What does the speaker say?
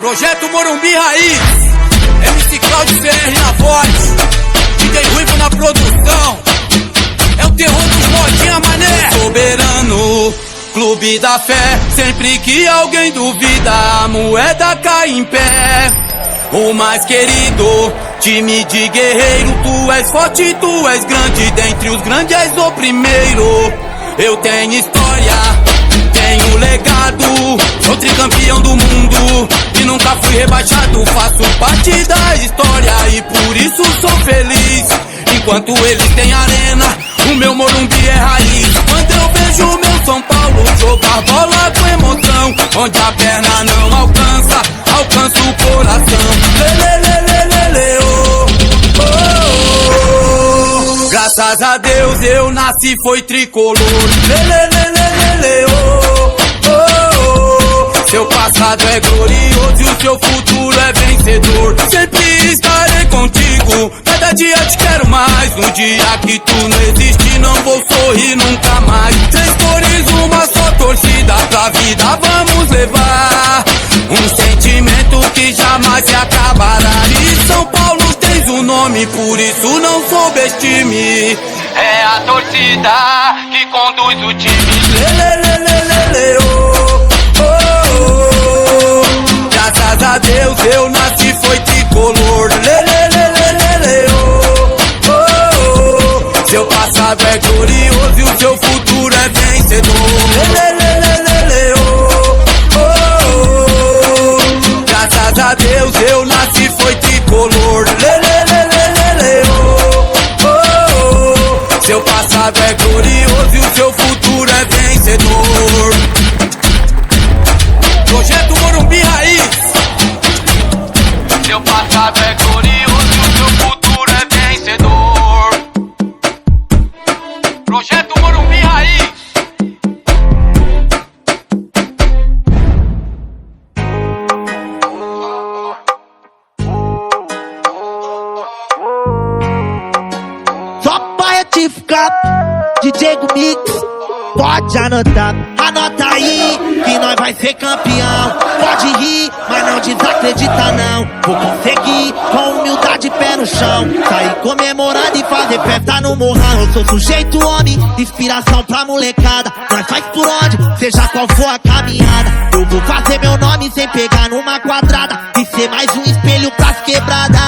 Projeto Morumbi Raiz, MC Claudio CR na voz, DJ Ruivo na produção. É o terror dos modinha, mané. Soberano, clube da fé. Sempre que alguém duvida, a moeda cai em pé. O mais querido, time de guerreiro. Tu és forte, tu és grande. Dentre os grandes és o primeiro. Eu tenho história, tenho legado. Sou tricampeão do mundo e nunca fui rebaixado. Faço parte da história e por isso sou feliz. Enquanto eles têm arena, o meu Morumbi é raiz. Quando eu vejo o meu São Paulo jogar bola com emoção, onde a perna não alcança, alcança o coração. Lelelelelele, oh, oh, oh. Graças a Deus eu nasci, foi tricolor. Lelelelelele, oh, oh, oh. Seu passado é glorioso e o seu futuro é vencedor. Sempre estarei contigo, cada dia te quero mais. No dia que tu não existe, não vou sorrir nunca mais. Três cores, uma só torcida, pra vida vamos levar um sentimento que jamais se acabará. E São Paulo tens um nome, por isso não subestime. É a torcida que conduz o time. Lelelelelele, oh, oh, oh. Graças a Deus eu nasci, foi tricolor. Lelelelelele, oh, oh, oh. Seu passado é glorioso e o seu futuro é vencedor. Lelelelelele, oh, oh, oh. Graças a Deus eu nasci, foi tricolor. Lelelelelele, oh, oh, oh. Seu passado é glorioso e o seu futuro é vencedor. Projeto Morumbi Raiz. Seu passado é glorioso e o seu futuro é vencedor. Projeto Morumbi Raiz. Só pra retificar, DJ Mix, pode anotar. Anota aí que nós vai ser campeão. Pode rir, mas não desacredita não. Vou conseguir com humildade, pé no chão. Sair comemorando e fazer festa no morrão. Eu sou sujeito homem, inspiração pra molecada. Nós faz por onde, seja qual for a caminhada. Eu vou fazer meu nome sem pegar numa quadrada e ser mais um espelho pras quebradas.